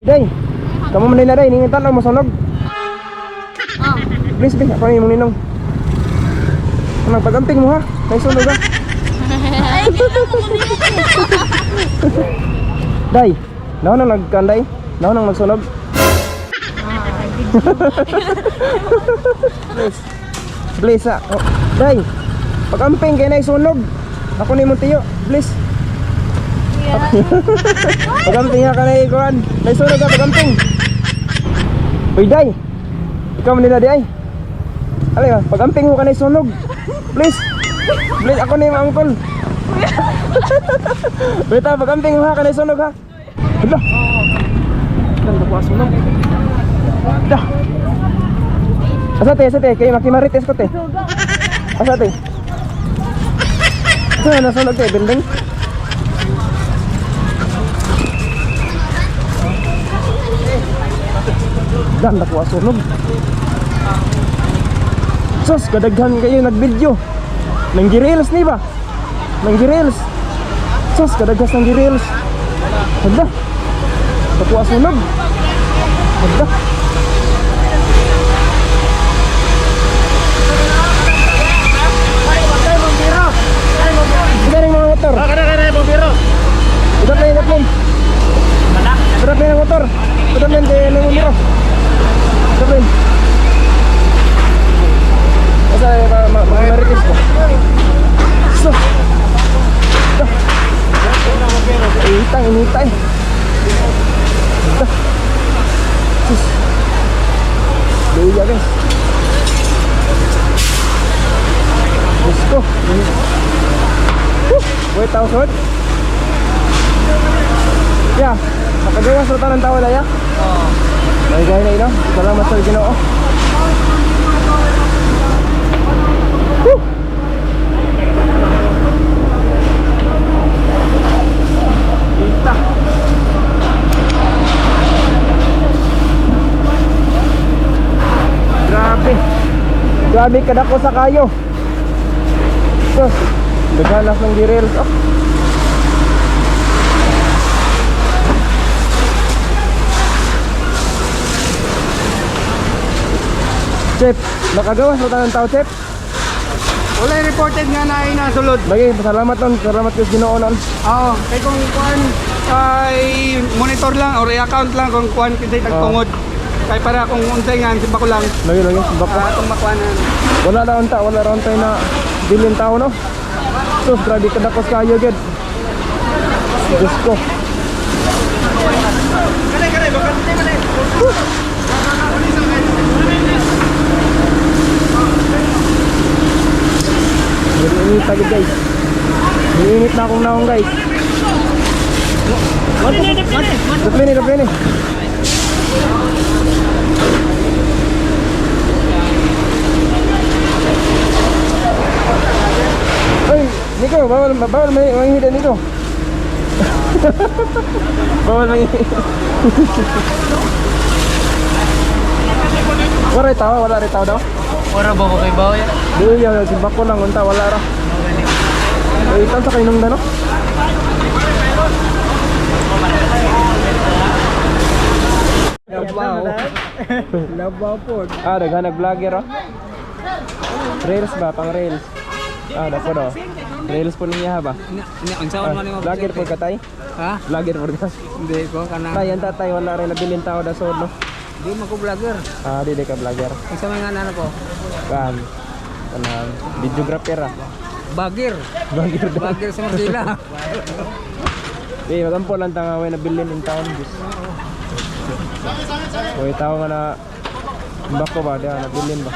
Day, kamu Manila day, ningitan lang masunog. Oh. Please, please, ako yung ninong. Anong pagamping mo ha? May sunog ha? Ay, hindi na ako Day, naon nang nagkanday? Naon nang nagsunog? Please, please ha? Oh, Day, pagamping kayo na sunog. Ako ni mong tiyo, please. Pagamping nga ka na ikuhan. May sunog ha, pagamping. Uy, Day, ikaw Manila day ay. Alay, pagamping mo ka na sunog. Please. Please, ako na yung uncle. Wait ha, pagamping mo ha, ka na sunog ha. Hala. Lang nakuha sunog. Dah. Asate, kayo makimarites ko te. Asate. Asa na sunog te, bending. Dan nakuha sunog. Sus, kadaghan kayo nag-video. Nang gi-reels ni ba? Nang gi-reels. Sus, kadaghan nang gi-reels. Hala. Nakuha sunog. Hala. Ika rin mga motor. Kada bombero. Udap na yung Mana? Udap na yung motor. Udap na yung motor. Udap na yung Asa marites ko. Sus. Initay. Sus. Luya guys. Let's go. Wait, tawad. Ya, nakagawa sa tanang tao daya. Oo. May gaya na ino. Salamat sa Ginoo. Kita. Grabe kadako sa kayo. So, nagalas ng gi-reels. Oh. Chef, nakagawa sa tanang tao, Chef. Wala reported nga na ay nasulod. Lagi, salamat nun. Salamat ko sa Ginoo nun. Oo. Kaya kung kuan ay monitor lang or i-account lang kung kuan kita tagtungod. Kaya para kung unsay nga si bako lang. Lagi, bako. Atong makuanan. Wala raon tayo na bilin tao, no? Sus, grabe kadakos kayo, ged. Diyos ko. Kare, bakit hindi man Init agad guys. Init na akong naong guys. Daplini. Ay, Nico, bawal may manghihida Nico. Bawal manghihida. Wala rin tao daw. Ora ba ko kay bawo ya? Di yan, simbak ko lang unta, wala ra. Ay, itan sa kainong dano. Labaw po. Ah, daghan nag-vlogger oh. Reels ba, pang reels. Ah, dako do. Reels po niya ba? Ang sawan man yung Vlogger po ka tay? Ha? Vlogger po ka. Hindi ko kana. Tay, ang tatay, wala rin nabilin tao da sod no. Di mo ko vlogger. Ah, di ka vlogger. Ang sa mga nana ko. Kan. Kanang videographer ah. Bagger. Vlogger daw. Bagger sa Marsila. Di, magampo lang tanga way nabilin in town just. Oy, tao nga na bako ba dia nabilin ba?